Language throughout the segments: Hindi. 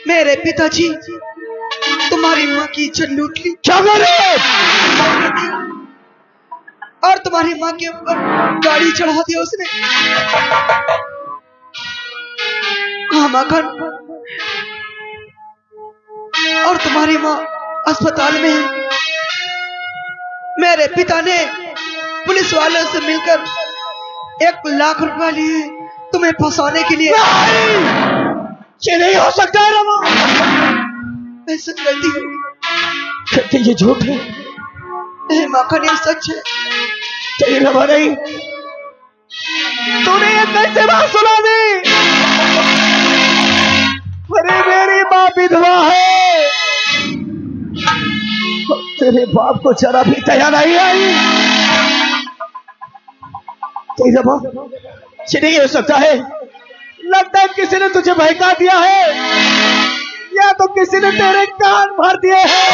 मेरे पिताजी तुम्हारी माँ की इज्जत लूट ली। क्या करे? और तुम्हारी माँ के ऊपर गाड़ी चढ़ा दिया उसने। हाँ माखन, और तुम्हारी माँ अस्पताल में है। मेरे पिता ने पुलिस वालों से मिलकर 1,00,000 रुपया लिए तुम्हें फंसाने के लिए। ये नहीं हो सकता है रमा। मैं सच कहती हूँ। कहते ये झूठ है। नहीं माखन, ये सच है। तेरी रमा नहीं, तूने ये कैसे बात सुना दी? अरे मेरी माँ विधवा है, तेरे बाप को जरा भी दया नहीं आई। तेरी रमा, ये नहीं हो सकता है। लगता है किसी ने तुझे बहका दिया है, या तो किसी ने तेरे कान भर दिए हैं।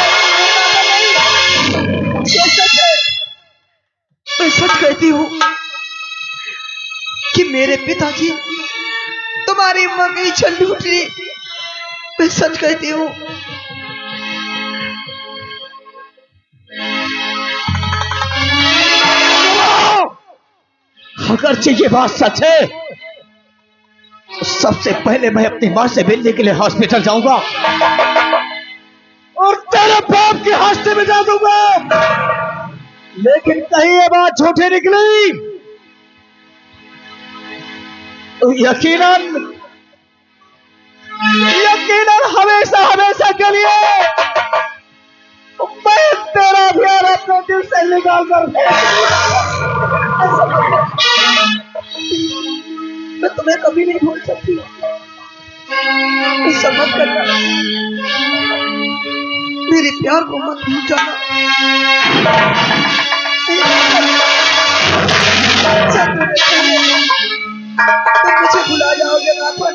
मैं सच कहती हूँ कि मेरे पिताजी तुम्हारी माँ की इज्जत लूट ली। मैं सच कहती हूँ। अगर ये बात सच है तो सबसे पहले मैं अपनी मां से मिलने के लिए हॉस्पिटल जाऊंगा और तेरे बाप के हाथ में जा दूंगा। लेकिन कहीं ये बात झूठी निकली तो यकीनन हमेशा हमेशा के लिए मैं तेरा प्यार अपने दिल से निकाल कर मैं तुम्हें कभी नहीं भूल सकती। समझ करना, मेरे प्यार को मत भूल जाना। तुम मुझे भुला जाओगे माखन,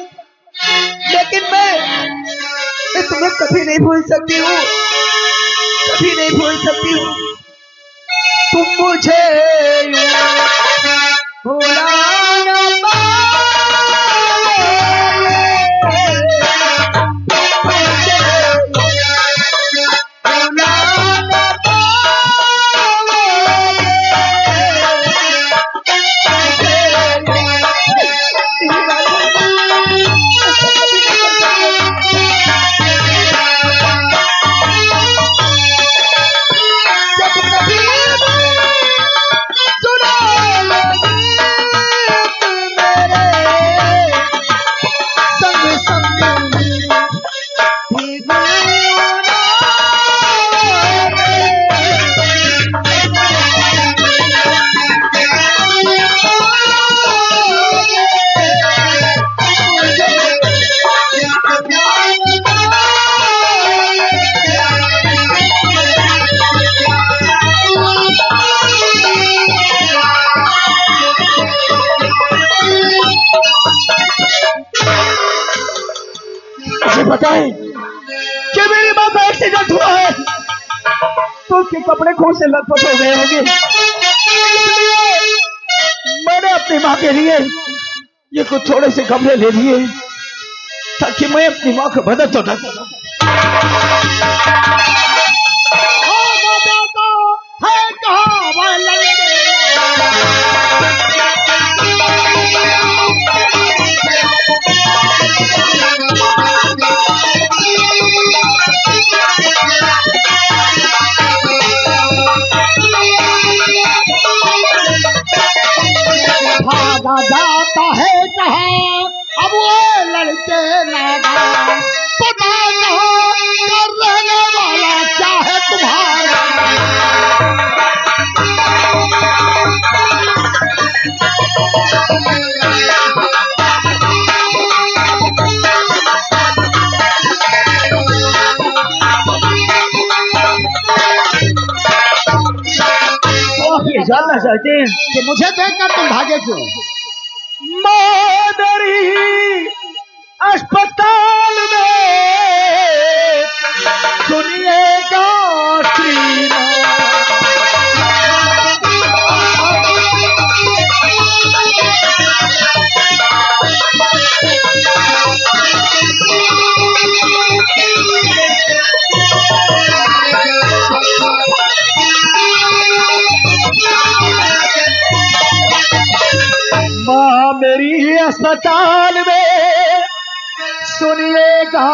लेकिन मैं तुम्हें कभी नहीं भूल सकती हूँ। कभी नहीं भूल सकती हूँ। तुम मुझे भुला ना बताएं कि मेरी मां का एक्सीडेंट हुआ है तो उसके कपड़े खून से लथपथ हो गए होंगे, इसलिए मैंने अपनी मां के लिए ये कुछ थोड़े से कपड़े ले लिए ताकि मैं अपनी मां को मदद तो कर सकूं। भागा जाता है कहाँ अब वो लड़के नादान, पता कहाँ कर रहने वाला क्या है तुम्हारा। ये जानना चाहते हैं कि मुझे देखकर तुम भागे क्यों? मादरी अस्पताल में सुनिएगा श्रीमान, अस्पताल में सुनिएगा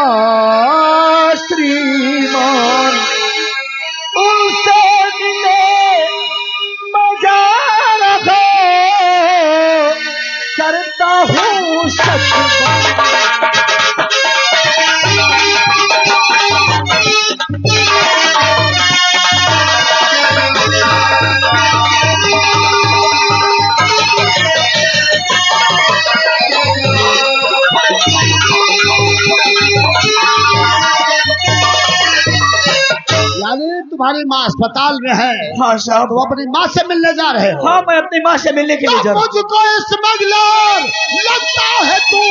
श्रीमान, उनसे मिले मजा रखो, करता हूँ सच यानी तुम्हारी माँ अस्पताल में है। हाँ साहब। तो अपनी माँ से मिलने जा रहे हो? हाँ, मैं अपनी माँ से मिलने के लिए जा रहा हूँ। मुझको स्मगलर लगता है तू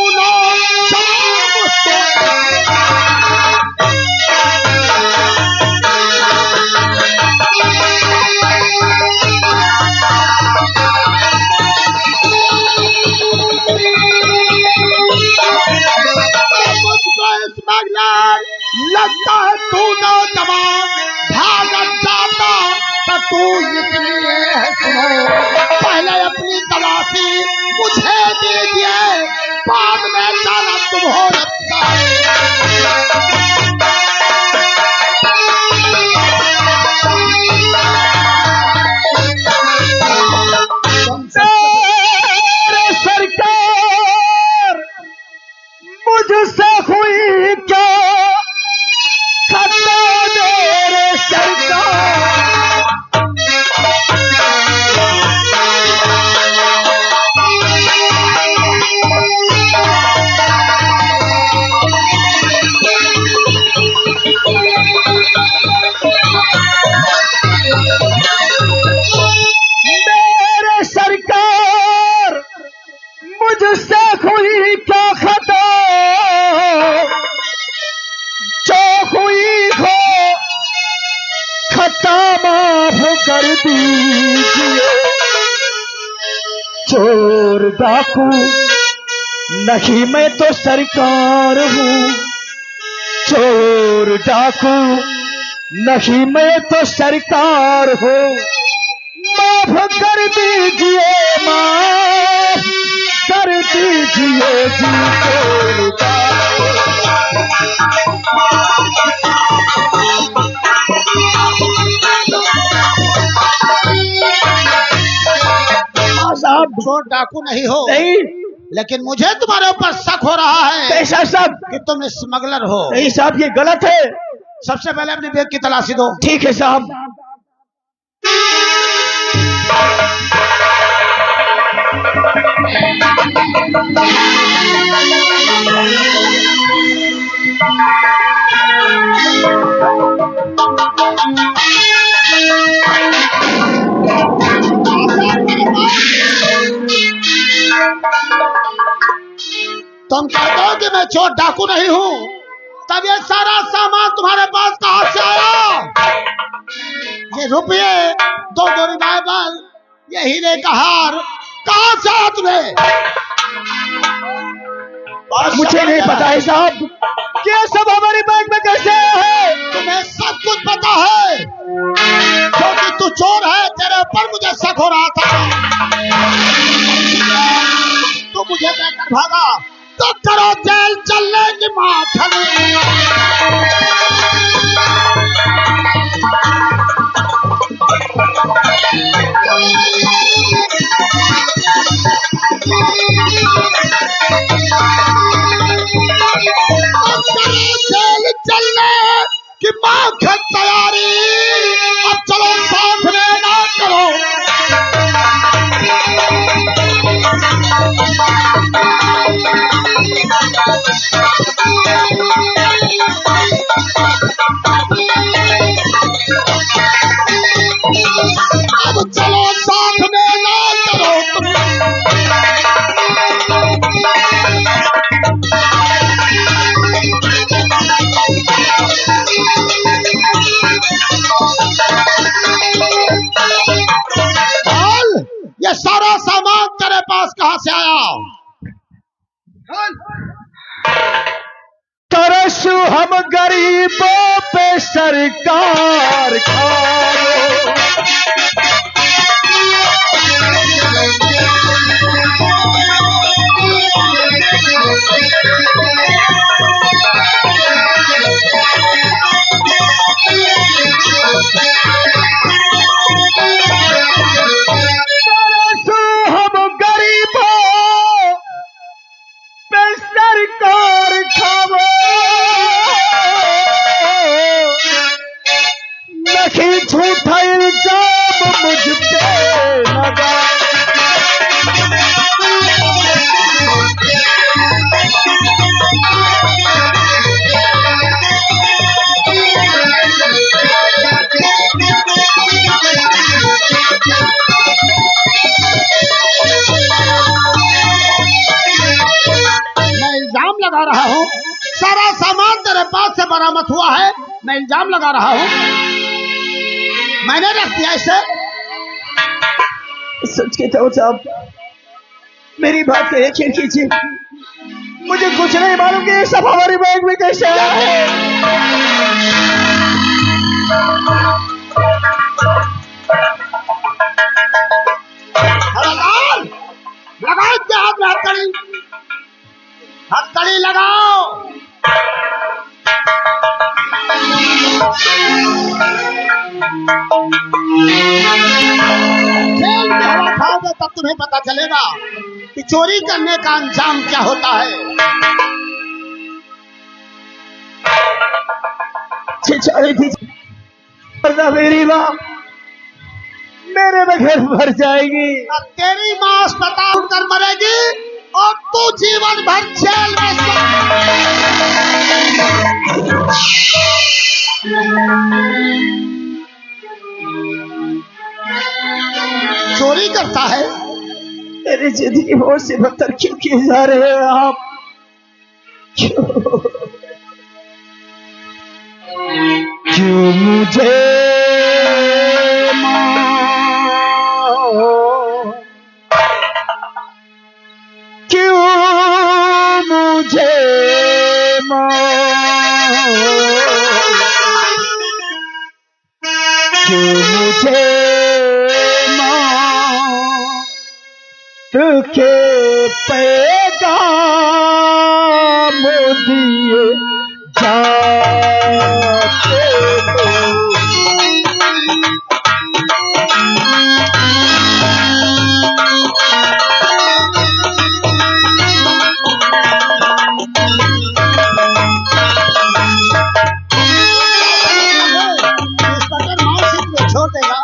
स्मगलर लगता है तू नौजवान, भागत जाता तो तू इसलिए है। सुनो, पहले अपनी तलाशी मुझे दीजिए, बाद में जाना तुम हो सरकार मुझसे हुई क्या खता मेरे सरकार। मेरे सरकार मुझसे हुई क्या खता, जो हुई हो खता माफ कर दीजिए। चोर डाकू नहीं मैं तो सरकार हूँ, चोर डाकू नहीं मैं तो सरकार हूँ। माफ कर दीजिए, माफ कर दीजिए जी चोर डाकू। साहब, चोर डाकू नहीं हो। नहीं, लेकिन मुझे तुम्हारे ऊपर शक हो रहा है। कैसा शक? कि तुम स्मगलर हो। नहीं साहब, ये गलत है। सबसे पहले अपने बैग की तलाशी दो। ठीक है साहब। तुम कहते हो कि मैं चोर डाकू नहीं हूँ, तब ये सारा सामान तुम्हारे पास कहाँ से आया? ये रुपये, दो रिवाल्वर, ये हीरे का हार कहाँ से आया तुम्हें? मुझे नहीं पता है साहब, ये सब हमारे बैग में कैसे आया है? तुम्हें सब कुछ पता है, क्योंकि तू चोर है। तेरे ऊपर मुझे शक हो रहा था। तू मुझे देकर भागा तो करो जेल चलने की माखन। जेल चलने की माखन तैयारी, अब चलो साथ में ना करो। अब चलो साथ में ना करो तुम। ये सारा सामान तेरे पास कहाँ से आया? तरस हम गरीबों पे सरकार खाओ, झूठा इल्जाम मुझ पे लगा। मैं इल्जाम लगा रहा हूँ, सारा सामान तेरे पास से बरामद हुआ है। मैं इल्जाम लगा रहा हूँ, मैंने रख दिया इसे। सच कहता हूँ साहब, मेरी बात को यकीन कीजिए, मुझे कुछ नहीं मालूम कि ये सब हमारी बैग में कैसे आया है। लगाओ इसके हाथ में हथकड़ी, हथकड़ी लगाओ। जेल में हवा खाओगे तब तुम्हें पता चलेगा कि चोरी करने का अंजाम क्या होता है। छिछाड़ी थी वरना मेरी माँ मेरे बगैर मर जाएगी। अब तेरी माँ अस्पताल कर मरेगी और तू जीवन भर जेल में। चोरी करता है, मेरी जिंदगी और से बदतर क्यों किए जा रहे हैं आप? क्यों मुझे क्यों मुझे क्यों मुझे के पैगाम दिए जाते छोड़ देगा।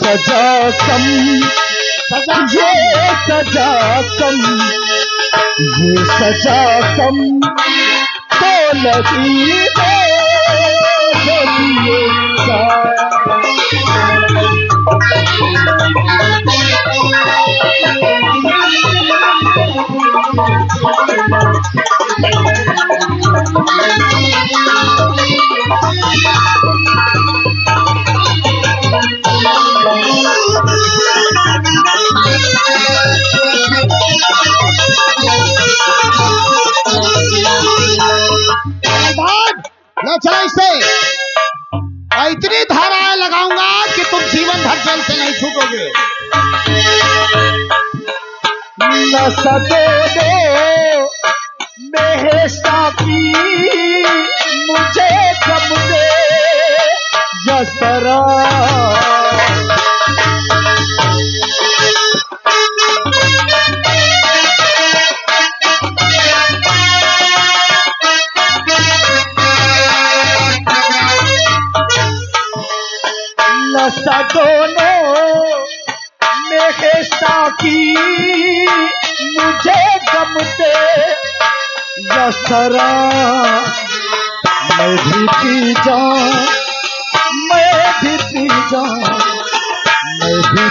सजा कम ये सजा कम ये सजा कम तो लगी है ले चला इसे, इतनी धाराएं लगाऊंगा कि तुम जीवन भर जेल से नहीं छूटोगे। न सदोगे मेरे साथी मुझे गम दे यसरा दोनों मेरे साथी मुझे गम दे यसरा मैं भी पी जाऊं मैं भी पी जाऊं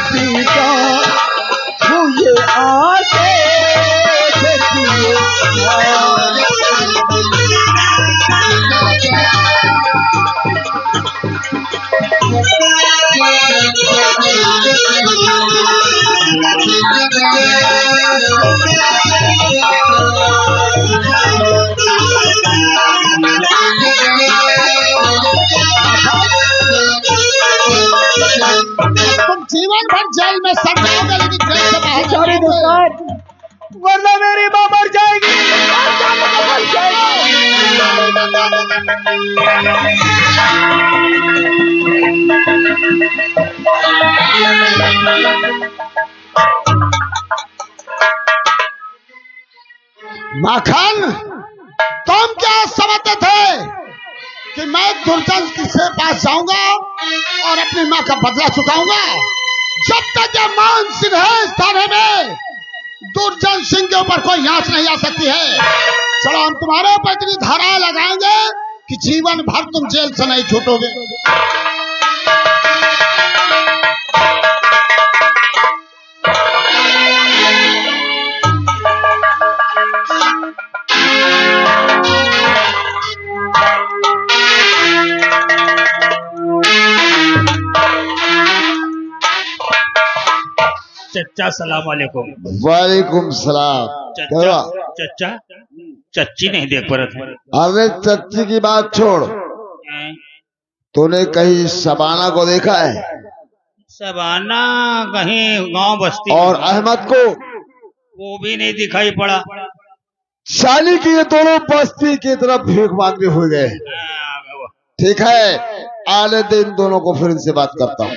किसी का मुझे आसे तुम जीवन भर जेल में सड़ जाओगे, लेकिन जेल से बाहर नहीं सॉरी आओगे। दोस्त, वरना मेरी माँ मर जाएगी, मर जाएगी। माखन, तुम क्या समझते थे कि मैं दुर्जन के पास जाऊंगा और अपनी माँ का बदला चुकाऊंगा? जब तक ये मान सिंह है इस थाने में, दुर्जन सिंह के ऊपर कोई आंच नहीं आ सकती है। चलो हम तुम्हारे ऊपर इतनी धारा लगाएंगे कि जीवन भर तुम जेल से नहीं छूटोगे। चच्चा सलाम वालेकुम। वालेकुम सलाम। चच्चा चच्चा चच्ची नहीं देख पर अरे चच्ची की बात छोड़, तूने कहीं शबाना को देखा है? सबाना कहीं गांव बस्ती और अहमद को? वो भी नहीं दिखाई पड़ा। शाली की ये दोनों बस्ती की तरफ भीख मांगने हुए गए। ठीक है, आले दिन दोनों को फिर इनसे बात करता हूँ।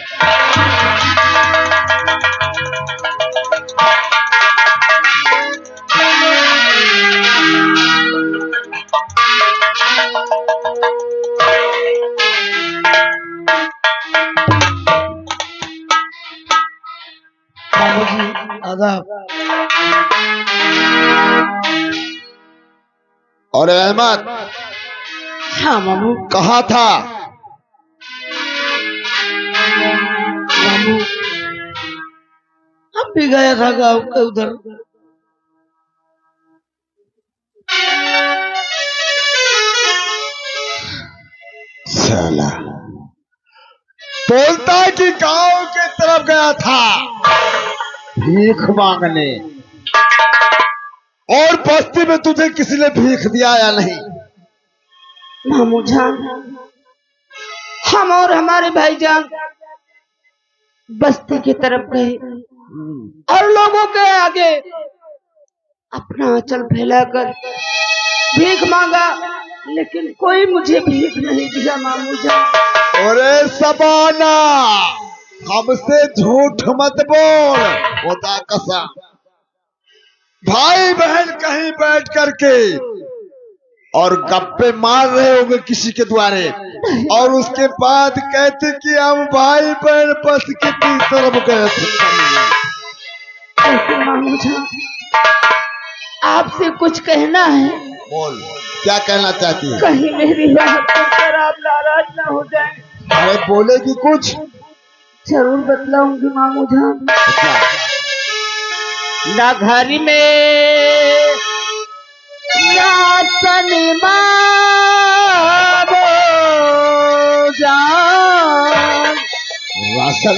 आदाब। और अहमद हाँ मामू। कहाँ था? मामू अब भी गया था गाँव के उधर। साला बोलता है कि गांव की तरफ गया था भीख मांगने, और बस्ती में तुझे किसी ने भीख दिया या नहीं? मामू जान, हम और हमारे भाईजान बस्ती की तरफ गए और लोगों के आगे अपना आंचल फैलाकर भीख मांगा, लेकिन कोई मुझे भीख नहीं दिया मामू जान। अरे सबाना, हमसे झूठ मत बोल, खुदा कसम। भाई बहन कहीं बैठ करके और गप्पे मार रहे होंगे किसी के द्वारे, और उसके बाद कहते कि हम भाई बहन बस कितनी तरफ गए थे। ऐसे मामू जान, आपसे कुछ कहना है। बोल, क्या कहना चाहती है? कहीं मेरी बात सुनकर आप नाराज ना हो जाएं। अरे बोलेगी कुछ? जरूर बतलाऊंगी मामू जान। अच्छा। ना घर में राशन मांगो जान। राशन?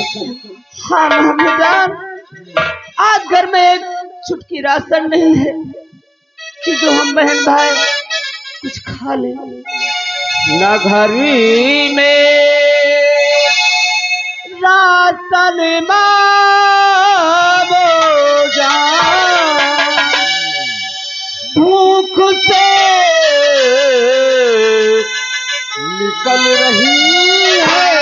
हाँ मामू जान, आज घर में एक चुटकी राशन नहीं है कि जो हम बहन भाई कुछ खा ले। न घरी में राशन मांगो जान, भूख से निकल रही है।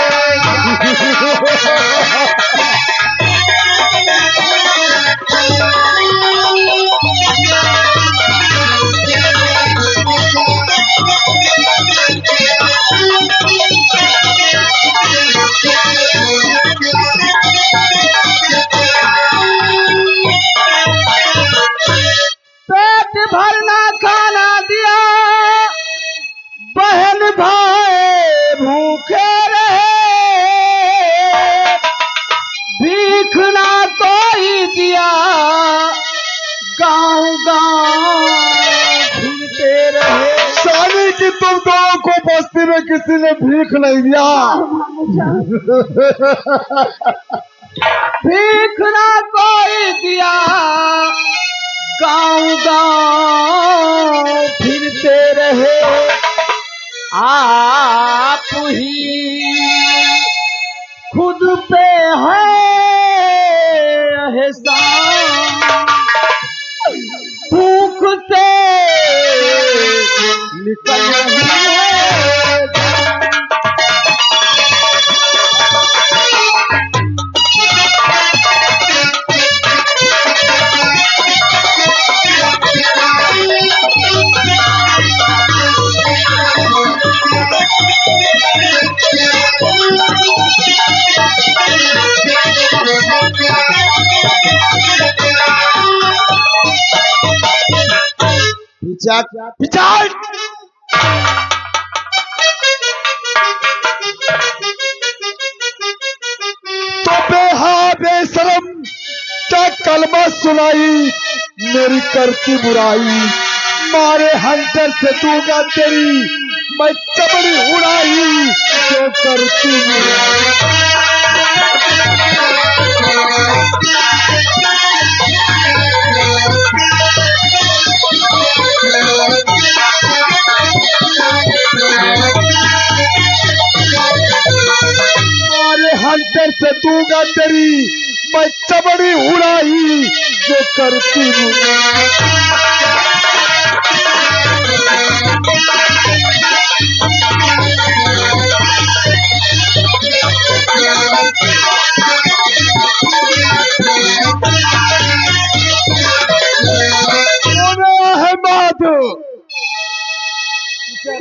पेट भरना खाना दिया, बहन भाई भूखे रहे। तुम दोनों को बस्ती में किसी ने भीख नहीं दिया। भीख ना कोई दिया, गांव गांव फिरते रहे आप ही खुद पे है एहसान, भूख से निकल रही है जान। पिचाक तो बेशरम क्या कलमा सुनाई मेरी करती बुराई, मारे हंटर से दूंगा तेरी मैं चमड़ी उड़ाई जो करती मारे हंटर से दूंगा तेरी मैं चमड़ी उड़ाई जो करती हूँ।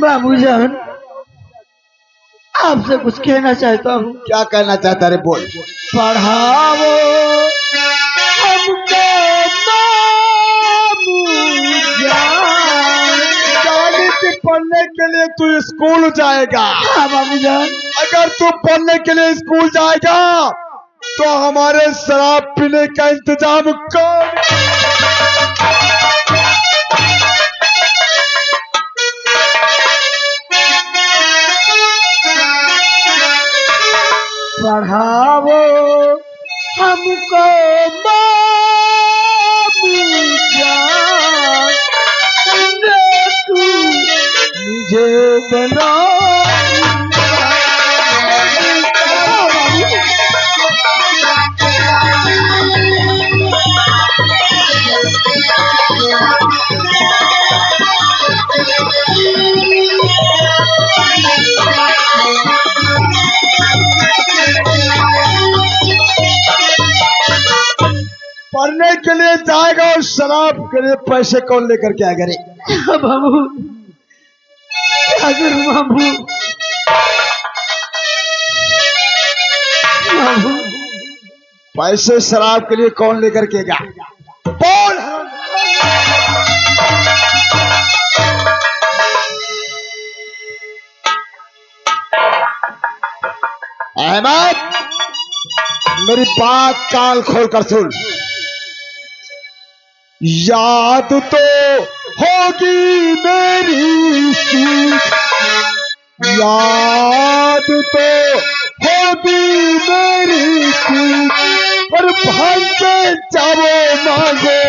बाबूजान, आपसे कुछ कहना चाहता हूँ। क्या कहना चाहता रे बोल। पढ़ाओ हमको बाबूजान, पढ़ने के लिए तू स्कूल जाएगा। हाँ बाबूजान। अगर तू पढ़ने के लिए स्कूल जाएगा तो हमारे शराब पीने का इंतजाम कर। पढ़ाओ हमको बाबूजान, तू मुझे बना। पढ़ने के लिए जाएगा और शराब के लिए पैसे कौन लेकर क्या करे। बाबू क्या करूं बाबू। बाबू पैसे शराब के लिए कौन लेकर के गा बोल। अहमद, मेरी बात कान खोलकर सुन। याद तो होगी मेरी सीख, याद तो होगी मेरी सीख, पर भाई के जाओ मांगो।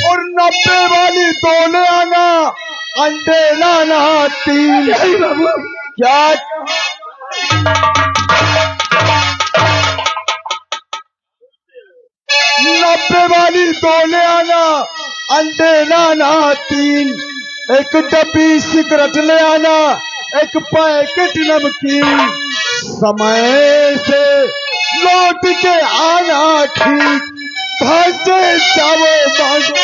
और 90 वाली तोले आना, अंडे लाना 3। बाबू क्या 90 वाली तोले आना, अंडे लाना 3, एक डब्बी सिगरेट ले आना, एक पैकेट नमकीन, समय से लौट के आना ठीक, भाषे जाओ मांगो।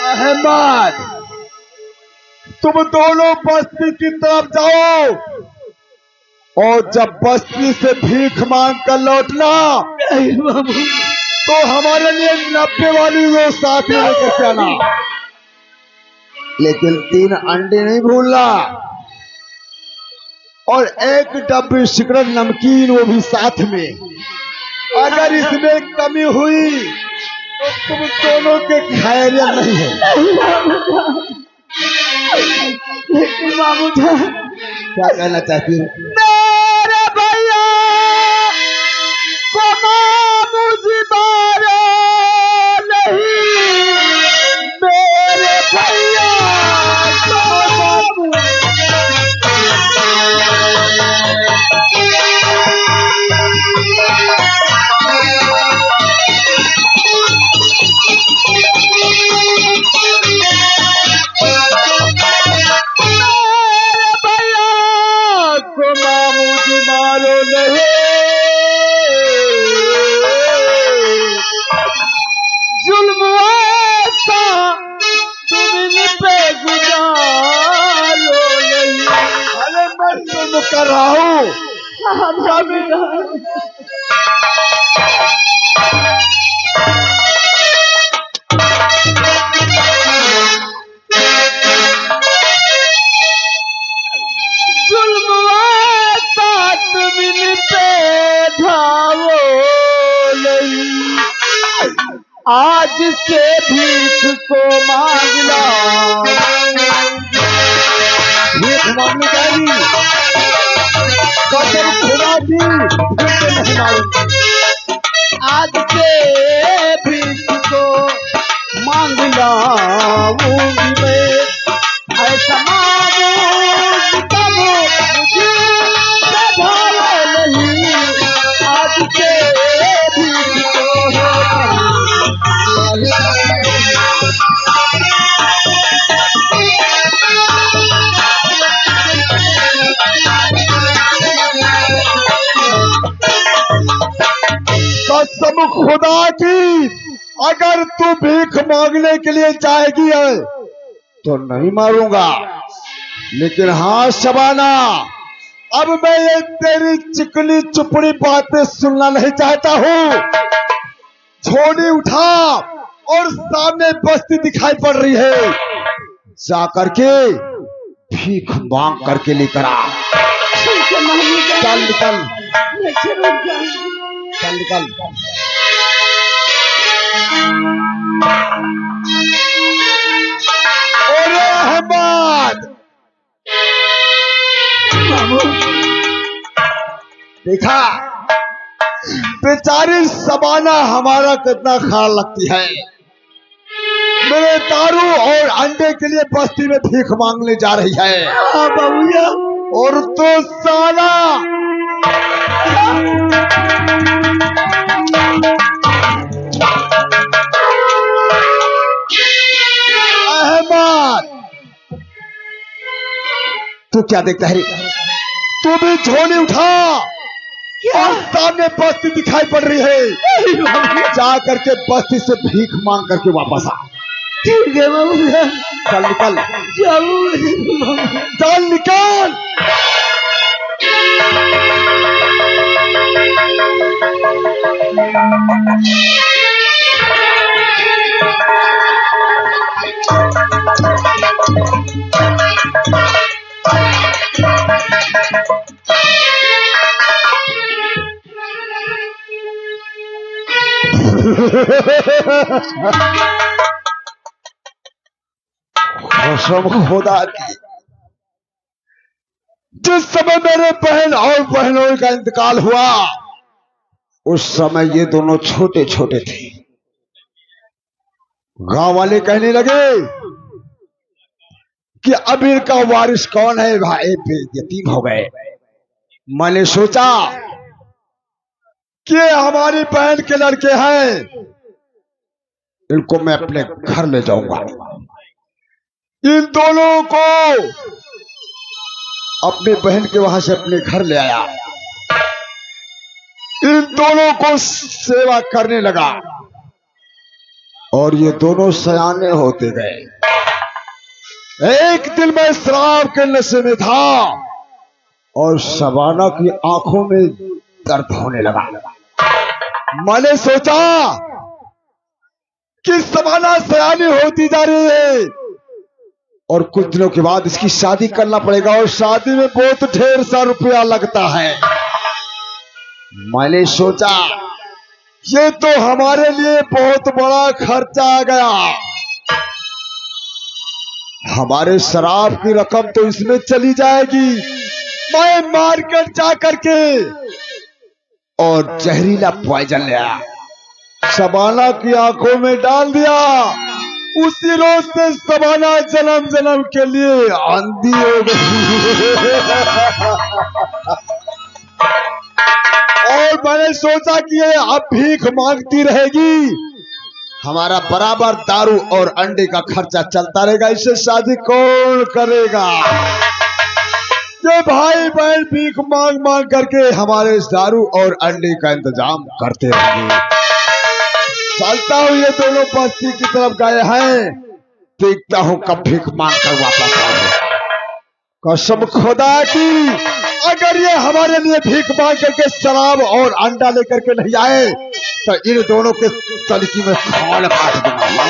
अहमद, तुम दोनों बस्ती की तरफ जाओ और जब बस्ती से भीख मांग कर लौटना नहीं बाबू, तो हमारे लिए 90 वाली वो साथ में लेकर के आना, लेकिन 3 अंडे नहीं भूलना और 1 डब्बी सिगरेट नमकीन वो भी साथ में। अगर इसमें कमी हुई तो तुम दोनों के खैरियत नहीं है। लेकिन बाबू जान, क्या कहना चाहती हो? मेरे भैया को मुझे मारो नहीं, मेरे भैया मारो नहीं, जुल्म ऐसा तुम पे गुजारो नहीं। अरे मैं जुल्म कर रहा हूँ। आज से भीख को मांगना, भीख मांगने जाएगी कसम खुदा की, भीख नहीं मांगूंगी। आज से भीख को मांगना मूंगी मैं, ऐसा मांगूंगी तब मुझे सधारो नहीं। आज से भीख को कसम खुदा की, अगर तू भीख मांगने के लिए जाएगी है तो नहीं मारूंगा, लेकिन हाँ शबाना, अब मैं ये तेरी चिकनी चुपड़ी बातें सुनना नहीं चाहता हूँ। झोली उठा और सामने बस्ती दिखाई पड़ रही है, जा करके भीख मांग करके लेकर आ। चल निकल, चल निकल। अरे अहमद, देखा बेचारी शबाना हमारा कितना ख्याल लगती है। मेरे दारू और अंडे के लिए बस्ती में भीख मांगने जा रही है। बाबूया, और तो साला अहमद, तू क्या देखता है? तू भी झोली उठा और सामने बस्ती दिखाई पड़ रही है, जा करके बस्ती से भीख मांग करके वापस आ। ठीक है बाबूया, चल निकल, चल निकल। कसम खुदा की, जिस समय मेरे बहन और बहनों का इंतकाल हुआ उस समय ये दोनों छोटे छोटे थे। गांव वाले कहने लगे कि अब इनका वारिस कौन है, भाई यतीम हो गए। मैंने सोचा कि हमारी बहन के लड़के हैं, इनको मैं अपने घर ले जाऊंगा। इन दोनों को अपनी बहन के वहां से अपने घर ले आया, इन दोनों को सेवा करने लगा और ये दोनों सयाने होते गए। एक दिन मैं शराब के नशे में था और शबाना की आंखों में दर्द होने लगा। मैंने सोचा कि शबाना सयानी होती जा रही है और कुछ दिनों के बाद इसकी शादी करना पड़ेगा और शादी में बहुत ढेर सा रुपया लगता है। मैंने सोचा ये तो हमारे लिए बहुत बड़ा खर्चा आ गया। हमारे शराब की रकम तो इसमें चली जाएगी। मैं मार्केट जा करके और जहरीला पॉइजन ले आया, शबाना की आंखों में डाल दिया। उसी रोज से शबाना जन्म जन्म के लिए अंधी हो गई। और मैंने सोचा कि ये अब भीख मांगती रहेगी, हमारा बराबर दारू और अंडे का खर्चा चलता रहेगा, इससे शादी कौन करेगा। ये भाई बहन भीख मांग मांग करके हमारे दारू और अंडे का इंतजाम करते रहेंगे। चलता हूँ, ये दोनों बस्ती की तरफ गए हैं, देखता हूँ कब भीख मांग कर वापस आए। कसम खुदा की अगर ये हमारे लिए भीख मांग करके शराब और अंडा लेकर के नहीं आए तो इन दोनों के तलकी में खाल काट दूंगा।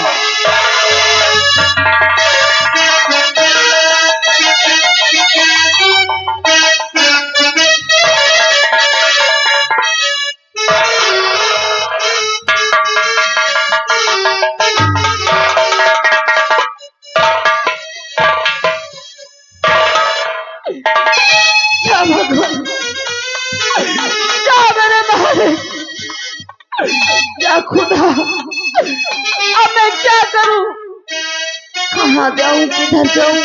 क्या भगवान, क्या मेरे मालिक, क्या खुदा, अब मैं क्या करूं, कहां जाऊं, किधर जाऊं,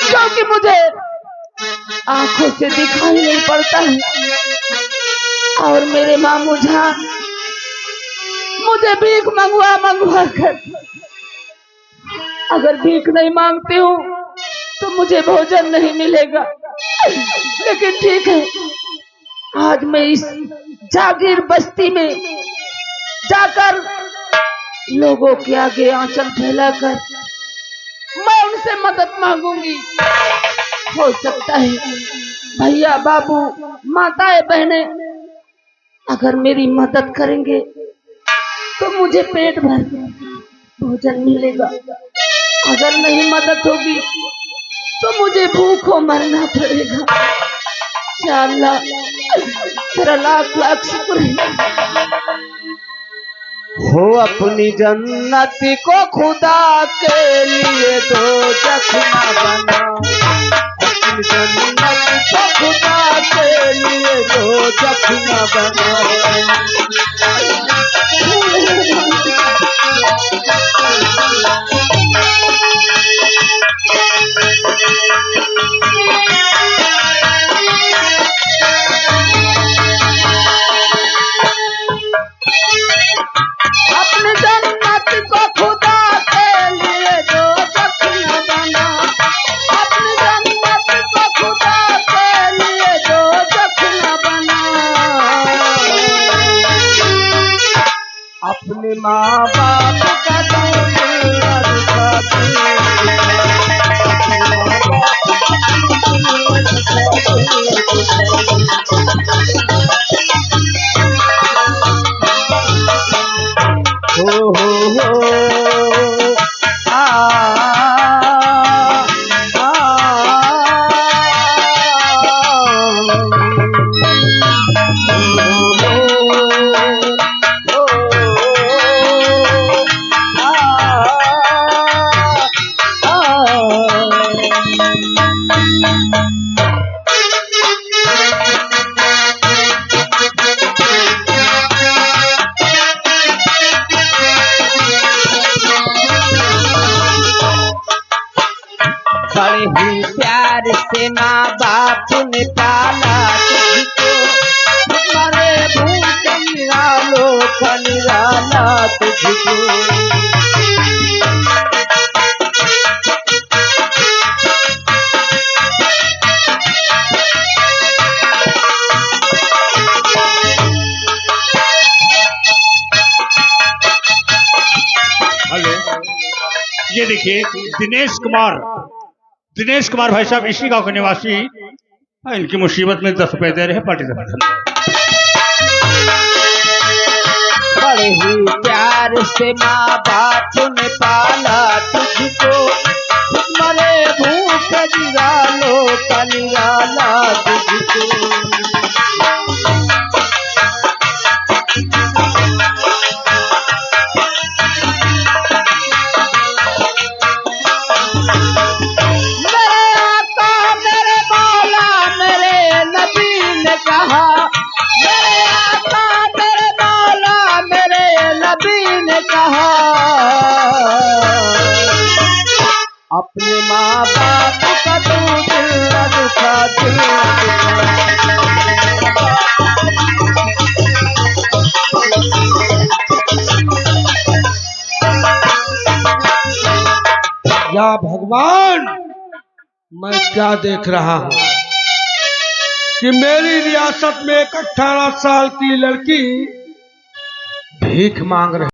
क्योंकि मुझे आंखों से दिखाई नहीं पड़ता है और मेरे मामू जान मुझे भीख मंगवा कर, अगर भीख नहीं मांगती हूँ तो मुझे भोजन नहीं मिलेगा। लेकिन ठीक है, आज मैं इस जागीर बस्ती में जाकर लोगों के आगे आंचल फैलाकर मैं उनसे मदद मांगूंगी। हो सकता है भैया, बाबू, माताएं, बहनें अगर मेरी मदद करेंगे तो मुझे पेट भर भोजन मिलेगा। अगर नहीं मदद होगी तो मुझे भूखों मरना पड़ेगा। या अल्लाह, तेरा लाख लाख शुक्र है। हो अपनी जन्नत को खुदा के लिए दो जख्म बना, अपनी जन्नत को खुदा के लिए दो जख्म बना। अपने जन्नत को खुदा के लिए दो जख्म बना, अपने जन्नत को खुदा के लिए दो जख्म बना। अपने माँ बाप का बड़े ही प्यार से माँ बाप ने पाला तुझको, तुम्हारे भूख निरालो का निराला तुझको। ये देखिए दिनेश कुमार भाई साहब इसी गांव के निवासी। इनकी मुसीबत में 10 रुपए दे रहे हैं पार्टी से। बड़े ही प्यार से माँ बाप ने पाला तुझको, मरे भूख निरालो का निराला तुझको। अपने माँ बाप का तू दिल न दुखा, दिल या भगवान, मैं क्या देख रहा हूँ कि मेरी रियासत में एक 18 साल की लड़की भीख मांग रही।